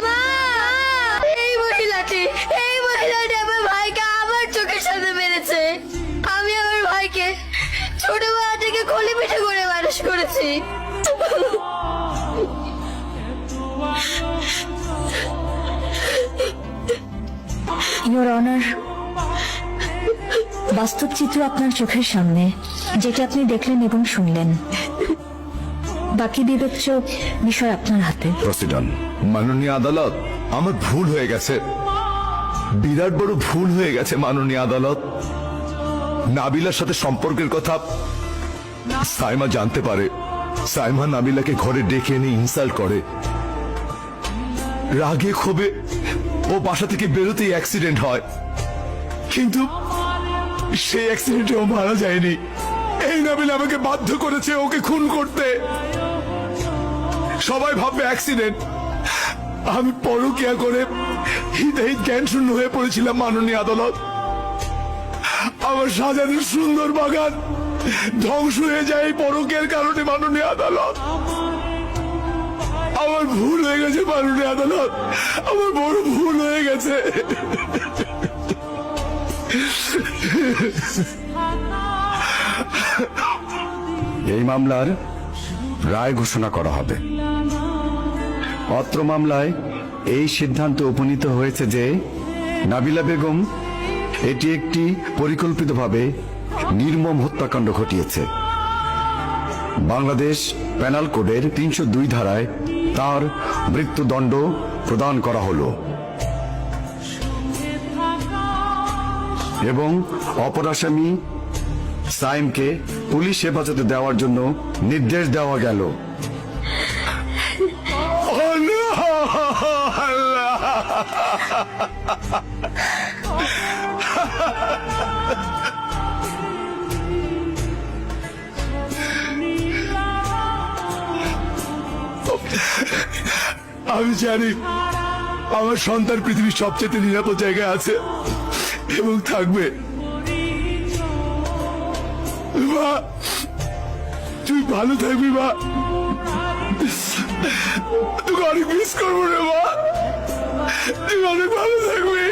মা, এই মহিলাটি আমার ভাইকে আমার চোখের সামনে মেরেছে। আমি আমার ভাইকে ছোটবেলা থেকে কোলে পিঠে করে মানুষ করেছি। ইওর অনার, বাস্তব চিত্র আপনার চোখের সামনে, যেটা আপনি দেখলেন এবং শুনলেন। বাকি বিবেচ্য বিষয় আপনার হাতে। প্রসিডন। মাননীয় আদালত, আমার ভুল হয়ে গেছে, বিরাট বড় ভুল হয়ে গেছে মাননীয় আদালত। নাবিলার সাথে সম্পর্কের কথা সাইমা জানতে পারে। সাইমা নাবিলাকে ঘরে ডেকে এনে ইনসাল্ট করে। রাগে ক্ষোভে ও বাসা থেকে বেরোতেই অ্যাক্সিডেন্ট হয়, কিন্তু সেই অ্যাক্সিডেন্টে ও মারা যায়নি। এই নাবিল আমাকে বাধ্য করেছে ওকে খুন করতে। সবাই ভাববে অ্যাক্সিডেন্ট। আমি পরকিয়া করে হিতাহিত জ্ঞান শূন্য হয়ে পড়েছিলাম মাননীয় আদালত। আমার সাজানোর সুন্দর বাগান ধ্বংস হয়ে যায় এই পরকিয়ার কারণে মাননীয় আদালত। আমার ভুল হয়ে গেছে মাননীয় আদালত, আমার বড় ভুল হয়ে গেছে। এই মামলার রায় ঘোষণা করা হবে। অত্র মামলায় এই সিদ্ধান্ত উপনীত হয়েছে যে নাবিলা বেগম এটি একটি পরিকল্পিতভাবে নির্মম হত্যাকাণ্ড ঘটিয়েছে। বাংলাদেশ পেনাল কোডের 302 ধারায় তার মৃত্যুদণ্ড প্রদান করা হলো এবং অপর আসামি সাইমকে পুলিশ হেফাজতে দেওয়ার জন্য নির্দেশ দেওয়া গেল। আমি জানি আমার সন্তান পৃথিবীর সবচেয়ে নিরাপদ জায়গায় আছে এবং থাকবে। মা, তুই ভালো থাকবি মা, তোকে অনেক মিস করবো রে মা, তুই অনেক ভালো থাকবি।